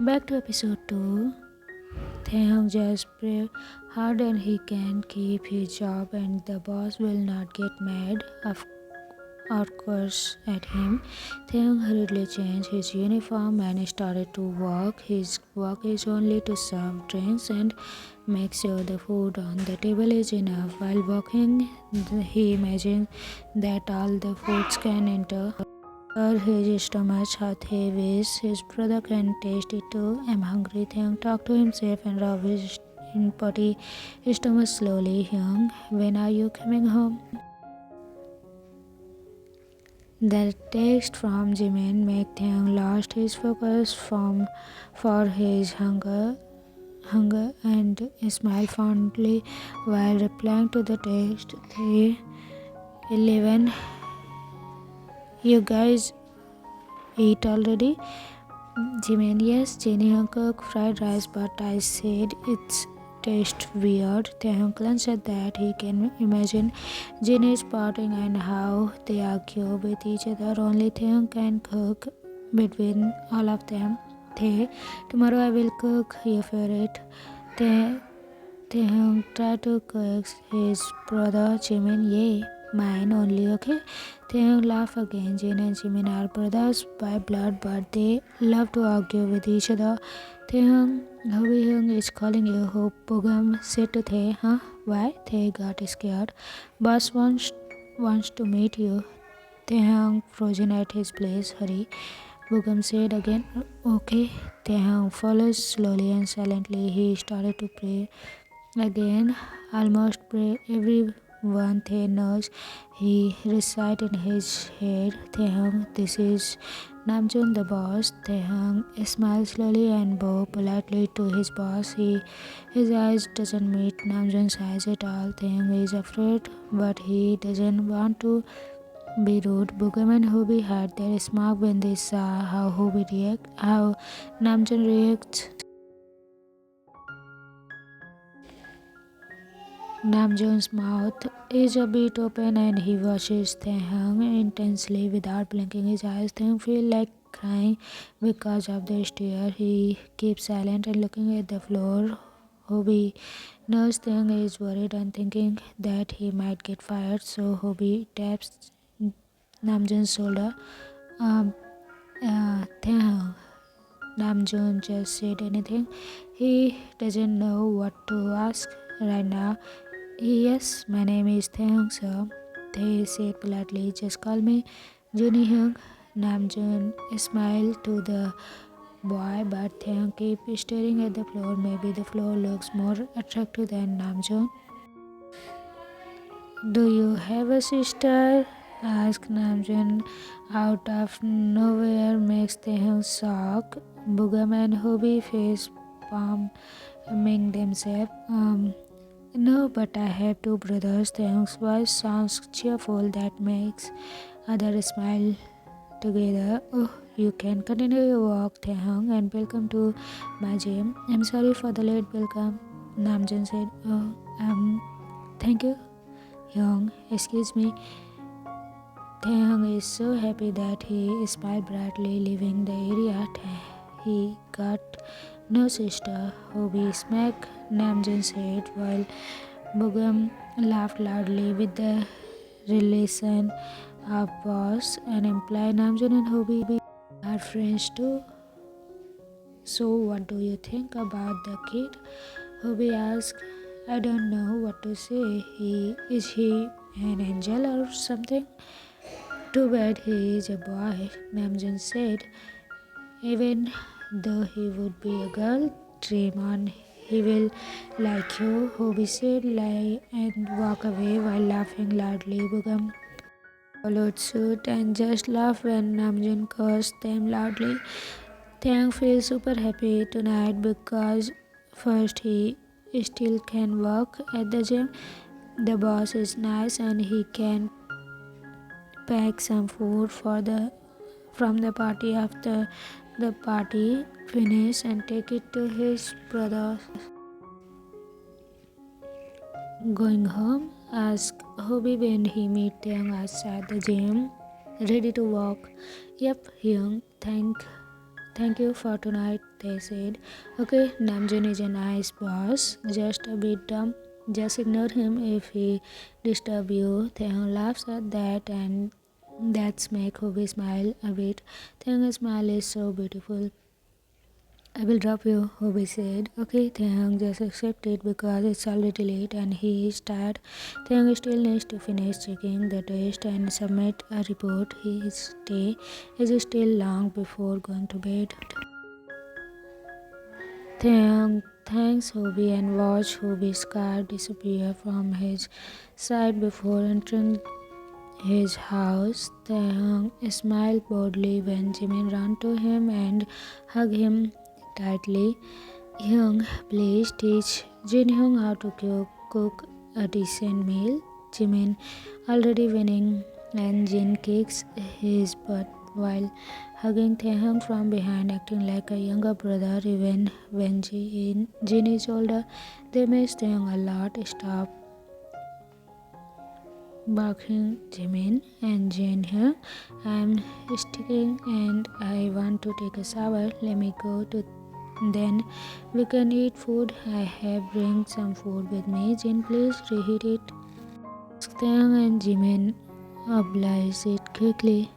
Back to episode 2. Taehyung just pray harder than he can keep his job and the boss will not get mad of course at him. Taehyung hurriedly changed his uniform and started to work. His work is only to serve drinks and make sure the food on the table is enough. While working, he imagines that all the foods can enter his stomach. He wishes his brother can taste it too. I'm hungry. Taehyung talked to himself and rubbed his empty stomach slowly. Hyung, when are you coming home? The text from Jimin made Taehyung lost his focus for his hunger and smiled fondly while replying to the text. 3:11. You guys eat already? Jimin, yes, Jenny cooked fried rice, but I said it's tastes weird. Taehyung said that he can imagine Jenny's parting and how they argue with each other. Only Taehyung can cook between all of them. Tomorrow I will cook your favorite. Taehyung tried to coax his brother Jimin. Yay, mine only, okay? Taehyung laughed again. Jin and Jimin are brothers by blood, but they love to argue with each other. Taehyung, Hyung is calling you. Hope Bogum said to Tae. Huh? Why? Tae got scared. Boss wants to meet you. Taehyung frozen at his place. Hurry. Bogum said again. Okay. Taehyung follows slowly and silently. He started to pray again. Almost pray everyone Tae knows. He recited in his head. Taehyung, this is Namjoon the boss. Taehyung smiled slowly and bowed politely to his boss. His eyes doesn't meet Namjoon's eyes at all. Taehyung is afraid, but he doesn't want to be rude. Bugam and Hobie had their smirk when they saw how Namjoon reacts. Namjoon's mouth is a bit open and he watches Taehyung intensely without blinking his eyes. Taehyung feels like crying because of the stare. He keeps silent and looking at the floor. Hobie knows Taehyung is worried and thinking that he might get fired, so Hobie taps Namjoon's shoulder. Taehyung. Namjoon just said anything. He doesn't know what to ask right now. Yes, my name is Taehyung, sir. Tae said politely. Just call me Juni Hyung. Namjoon smiled to the boy, but Taehyung kept staring at the floor. Maybe the floor looks more attractive than Namjoon. Do you have a sister? Asked Namjoon out of nowhere. Makes Taehyung shock. Bugam and Hobie face palming themselves. No, but I have two brothers. Taehyung's voice sounds cheerful. That makes others smile together. Oh, you can continue your walk, Taehyung, and welcome to my gym. I'm sorry for the late welcome. Namjoon said. Thank you, Hyung. Excuse me. Taehyung is so happy that he smiled brightly, leaving the area. He got no sister. Hobie smacked Namjoon's head while Bugam laughed loudly with the relation of boss and implied Namjoon and Hobie are friends too. So what do you think about the kid? Hobie asked. I don't know what to say. Is he an angel or something? Too bad he is a boy, Namjoon said. Even though he would be a girl, dream on. He will like you, Hobie said, lie and walk away while laughing loudly. Bugam followed suit and just laughed when Namjoon cursed them loudly. Taehyung feels super happy tonight because first he still can work at the gym. The boss is nice and he can pack some food from the party after the party finish and take it to his brother. Going home, asked Hobie when he met Taehyung outside the gym. Ready to walk? Yep, Hyung. Thank you for tonight, they said. Okay, Namjoon is a nice boss, just a bit dumb. Just ignore him if he disturb you. Taehyung laughs at that and that's make Hobie smile a bit. Taehyung's smile is so beautiful. I will drop you, Hobie said. Okay, Taehyung just accept it because it's already late and he is tired. Taehyung still needs to finish checking the test and submit a report. His day is still long before going to bed. Taehyung thanks Hobie and watch Hobie's car disappear from his side before entering his house. Taehyung smiled boldly when Jimin ran to him and hugged him tightly. Hyung, please teach Jin Hyung how to cook a decent meal. Jimin already winning and Jin kicks his butt while hugging Taehyung from behind, acting like a younger brother. Even when Jin is older, they miss Taehyung a lot. Stop barking, Jimin and Jin here. I'm sticking and I want to take a shower. Let me go to then we can eat food. I have bring some food with me. Jin, please reheat it. Taehyung and Jimin oblige it quickly.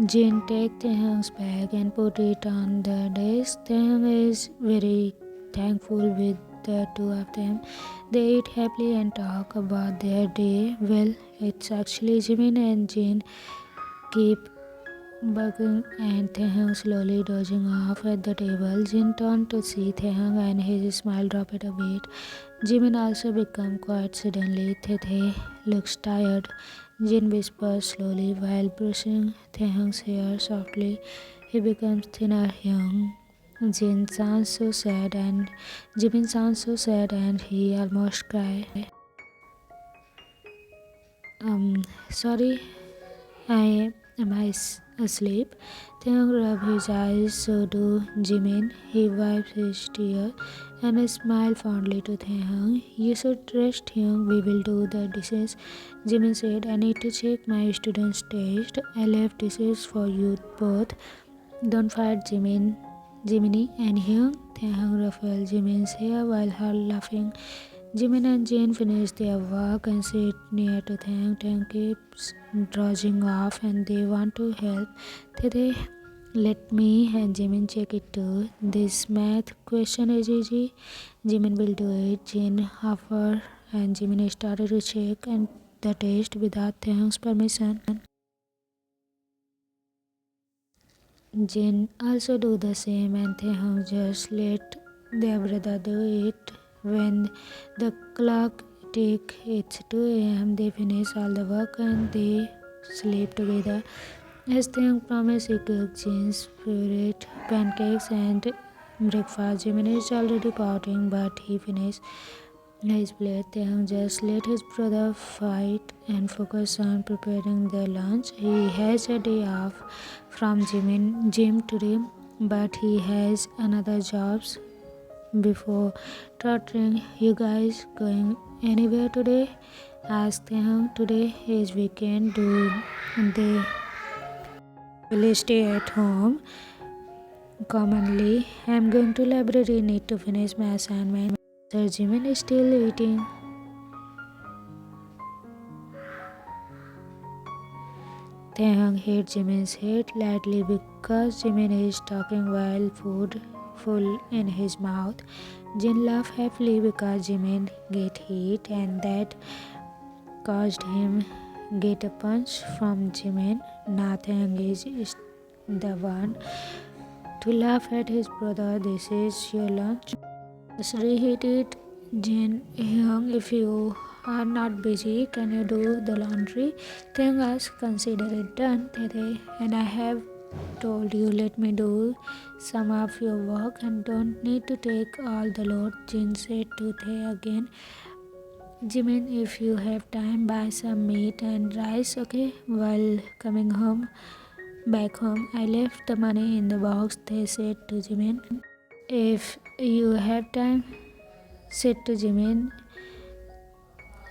Jin take Taehyung's bag and put it on the desk. Taehyung is very thankful with the two of them. They eat happily and talk about their day. Well, it's actually Jimin and Jin keep bugging and Taehyung slowly dozing off at the table. Jin turned to see Taehyung and his smile dropped a bit. Jimin also became quiet suddenly. Tae looks tired. Jin whispers slowly while brushing Taehyung's hair softly. He becomes thinner. Hyung. Jin sounds so sad and Jimin sounds so sad and he almost cried. Sorry, am I asleep? Taehyung rubs his eyes, so do Jimin. He wipes his tear and smiles fondly to Taehyung. You should rest, Hyung. We will do the dishes. Jimin said, I need to check my students' test. I left dishes for you both. Don't fight, Jiminy and Hyung. Taehyung ruffled Jimin's hair while her laughing. Jimin and Jane finish their work and sit near to Taehyung. Taehyung keeps dozing off and they want to help. They let me and Jimin check it too. This math question is easy. Jimin will do it. Jin offered and Jimin started to check and the test without Taehyung's permission. Jin also do the same and Taehyung just let their brother do it. When the clock tick, it's 2 a.m. They finish all the work and they sleep together. As Taehyung promised, he cooked Jin's favorite pancakes and breakfast. Jimin is already pouting, but he finished his plate. Taehyung just let his brother fight and focus on preparing the lunch. He has a day off from gym today, but he has another jobs before tutoring. You guys going anywhere today? Asked Taehyung. Today is weekend. Do they will stay at home? Commonly, I'm going to library. Need to finish my assignment. Sir Jimin is still eating. Taehyung hit Jimin's head lightly because Jimin is talking while food full in his mouth. Jin laughed happily because Jimin get hit and that caused him get a punch from Jimin. Now Taehyung is the one to laugh at his brother. This is your lunch. Just reheat it. Jin Hyung, if you are not busy, can you do the laundry? Taehyung asked, consider it done, Tete. And I have told you, let me do some of your work and don't need to take all the load, Jin said to Tae again. Jimin, if you have time, buy some meat and rice, okay? While coming back home, I left the money in the box, Tae said to Jimin. If you have time, said to Jimin,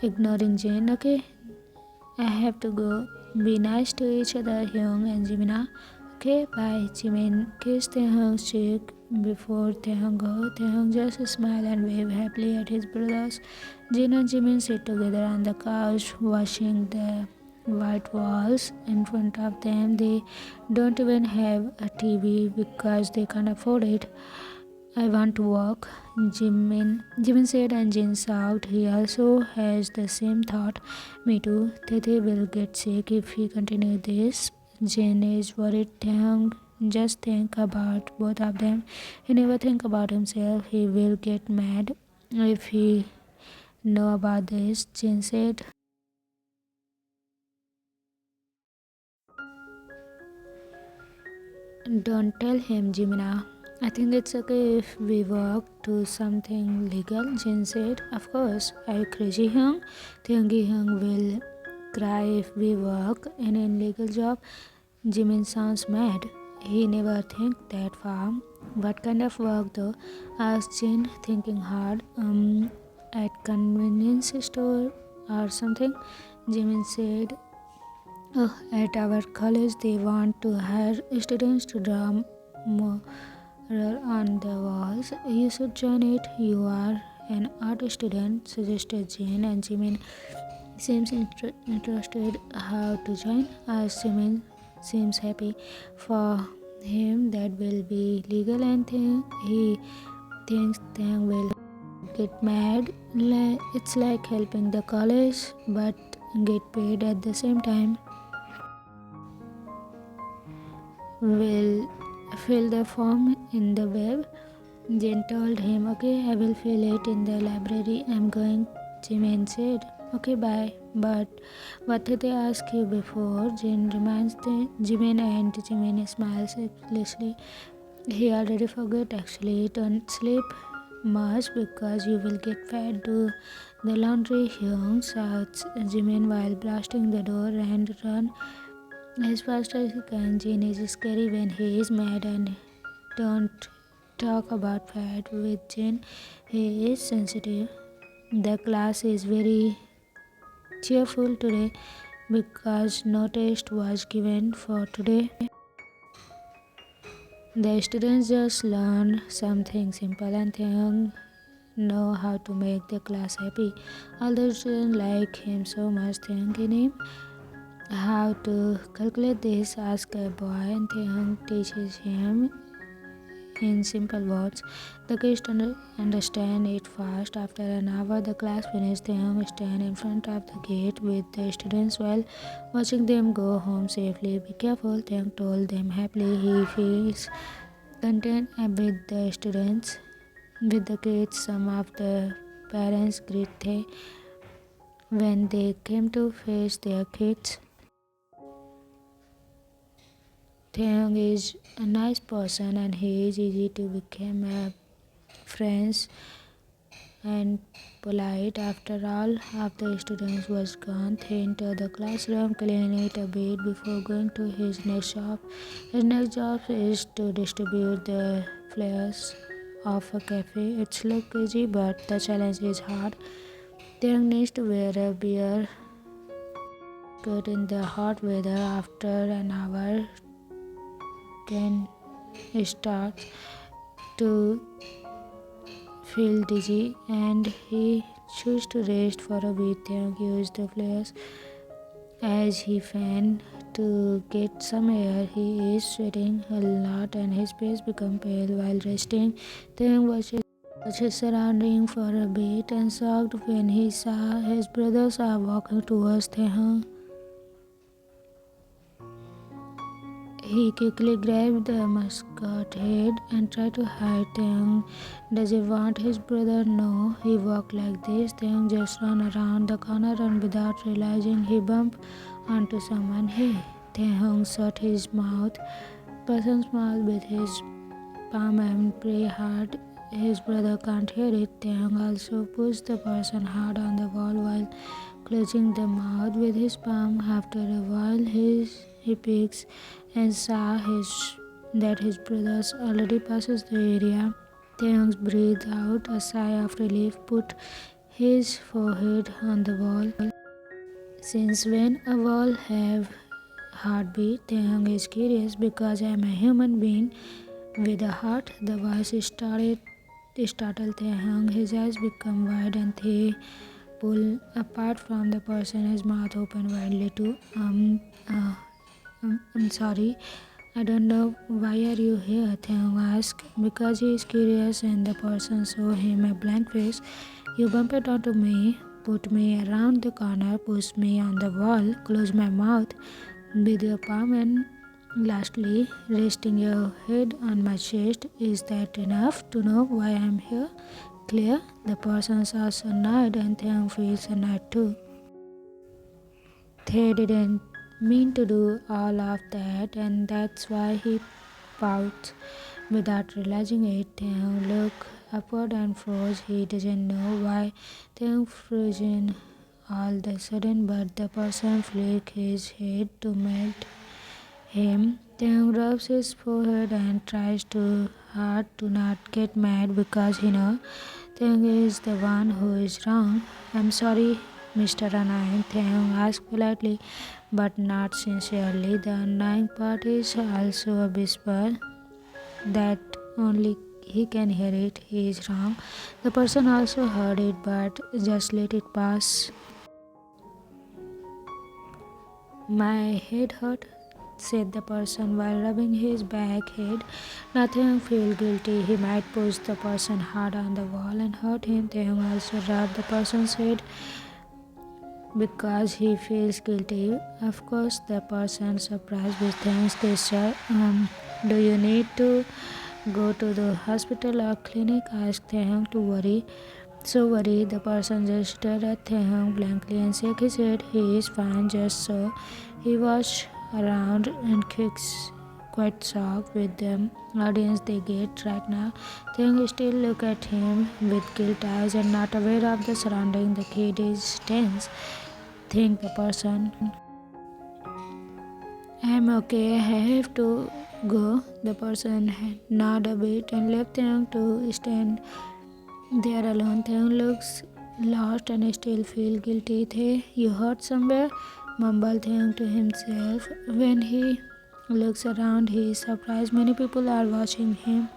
ignoring Jane. Okay, I have to go. Be nice to each other, Hyung and Jimina. Okay, bye. Jimin kissed Taehyung's cheek before Taehyung go. Taehyung just smiled and waved happily at his brothers. Jin and Jimin sit together on the couch, watching the white walls in front of them. They don't even have a TV because they can't afford it. I want to walk, Jimin said, and Jin shocked. He also has the same thought. Me too. Tete will get sick if he continues this. Jin is worried. Taehyung just think about both of them. He never think about himself. He will get mad if he know about this, Jin said. Don't tell him, Jimina. I think it's okay if we work to something legal, Jin said. Of course. Are you crazy, Hyung? Hyung will cry if we work in an illegal job. Jimin sounds mad. He never think that far. What kind of work though? Asked Jin, thinking hard. At convenience store or something? Jimin said. At our college, they want to hire students to draw mural on the walls. You should join it. You are an art student, suggested Jane, and Jimin seems interested how to join. As Jimin seems happy for him, that will be legal, and he thinks Tang will get mad. It's like helping the college, but get paid at the same time. Will fill the form in the web. Jane told him, okay, I will fill it in the library. I'm going, Jimin said. Okay, bye. But what did they ask you before? Jane reminds Jimin, and Jimin smiles helplessly. He already forgot actually. Don't sleep much because you will get fat. Do the laundry, Hyung shouts Jimin while blasting the door and run as fast as he can. Jin is scary when he is mad, and don't talk about fat with Jin. He is sensitive. The class is very cheerful today because no test was given for today. The students just learn something simple, and Taehyung know how to make the class happy. All the students like him so much. Taehyung in him how to calculate this, ask a boy, and Taehyung teaches him in simple words. The kids understand it fast. After an hour, the class finished. Taehyung stand in front of the gate with the students while watching them go home safely. Be careful, Taehyung told them happily. He feels content with the students. With the kids, some of the parents greet Tae when they came to face their kids. Taehyung is a nice person, and he is easy to become a friends and polite. After all of the students was gone, he entered the classroom, cleaning it a bit before going to his next job. His next job is to distribute the flyers of a cafe. It's look easy, but the challenge is hard. Taehyung needs to wear a beer coat in the hot weather. After an hour, can start to feel dizzy, and he chose to rest for a bit. Taehyung used the flares as he fan to get some air. He is sweating a lot, and his face become pale while resting. Taehyung watched his surroundings for a bit and shocked when he saw his brothers are walking towards Taehyung. He quickly grabbed the mascot head and tried to hide. Taehyung doesn't want his brother know he walked like this. Taehyung just ran around the corner, and without realizing he bumped onto someone. Hey! Taehyung shut his person's mouth with his palm and pray hard his brother can't hear it. Taehyung also pushed the person hard on the wall while closing the mouth with his palm. After a while, he peeks and saw that his brothers already passes the area. Taehyung breathed out a sigh of relief, put his forehead on the wall. Since when a wall have heartbeat. Taehyung is curious because I am a human being with a heart. The voice startled Taehyung. His eyes become wide and they pull apart from the person. His mouth open widely to I'm sorry. I don't know. Why are you here? Taehyung asks. Because he is curious and the person show him a blank face. You bumped onto me, put me around the corner, pushed me on the wall, closed my mouth with your palm and lastly, resting your head on my chest. Is that enough to know why I am here? Clear? The person is annoyed and Taehyung feels annoyed too. They didn't mean to do all of that and that's why he pouts. Without realizing it, Taehyung looked upward and froze. He doesn't know why Taehyung frozen all the sudden, but the person flicked his head to melt him. Taehyung rubs his forehead and tries too hard to not get mad because he knows Taehyung is the one who is wrong. I'm sorry, Mr. Annoying, Taehyung asked politely, but not sincerely. The annoying part is also a whisper that only he can hear it. He is wrong. The person also heard it, but just let it pass. My head hurt, said the person while rubbing his back head. Taehyung felt guilty. He might push the person hard on the wall and hurt him. Taehyung also rubbed the person's head because he feels guilty. Of course, the person surprised with thanks gesture. Do you need to go to the hospital or clinic? Asked Taehyung to worry. So worried, the person just stared at Taehyung blankly and shook his head. He is fine, just so. He watched around and kicks quite shocked with the audience they get right now. Taehyung still look at him with guilt eyes and not aware of the surrounding. The kid is tense. Think the person. I'm okay, I have to go. The person nodded a bit and left Taehyung to stand there alone. Taehyung looks lost and still feel guilty. Hey, you hurt somewhere? Mumbled Taehyung to himself. When he looks around, he is surprised many people are watching him.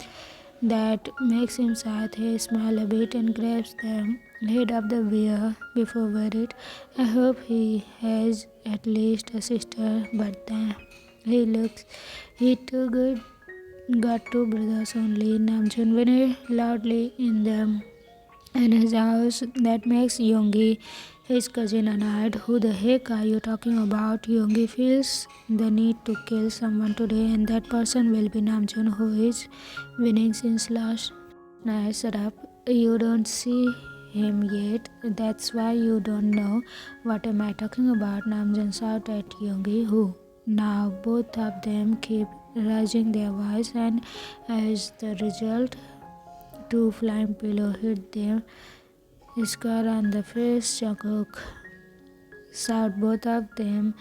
That makes him sad. He smiles a bit and grabs the head of the bear before wear it. I hope he has at least a sister, but then he too good. Got two brothers only. Namjoon whinnied loudly in his house. That makes Yoongi, his cousin, annoyed. Who the heck are you talking about? Yoongi feels the need to kill someone today, and that person will be Namjoon, who is winning since last night. Shut up. You don't see him yet. That's why you don't know. What am I talking about? Namjoon shouted at Yoongi, who now both of them keep raising their voice, and as the result, two flying pillows hit them square on the face. Jungkook shout both of them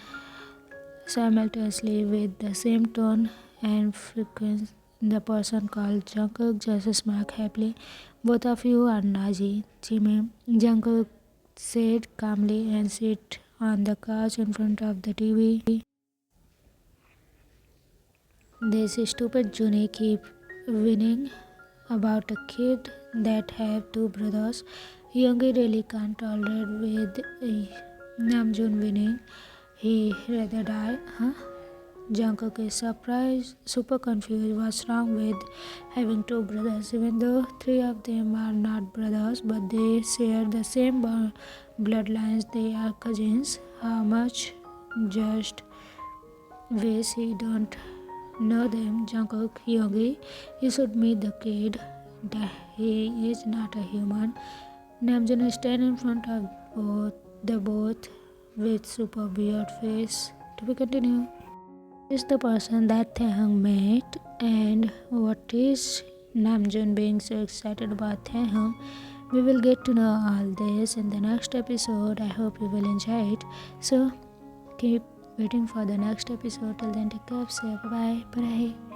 simultaneously with the same tone and frequency. The person called Jungkook just smirked happily. Both of you are noisy, Jimmy, Jungkook said calmly and sit on the couch in front of the TV. This stupid Juni keep winning about a kid that have two brothers. Yoongi really can't tolerate with Namjoon winning. He rather die, huh? Jungkook is surprised, super confused. What's wrong with having two brothers? Even though three of them are not brothers, but they share the same bloodlines, they are cousins. How much? Just wish he don't know them. Jungkook, Yoongi, you should meet the kid. He is not a human. Namjoon stand in front of both with super weird face. To be continued. Is the person that Taehyung met, and what is Namjoon being so excited about Taehyung? We will get to know all this in the next episode. I hope you will enjoy it. So keep waiting for the next episode. Till then, take care. Say bye bye. Bye.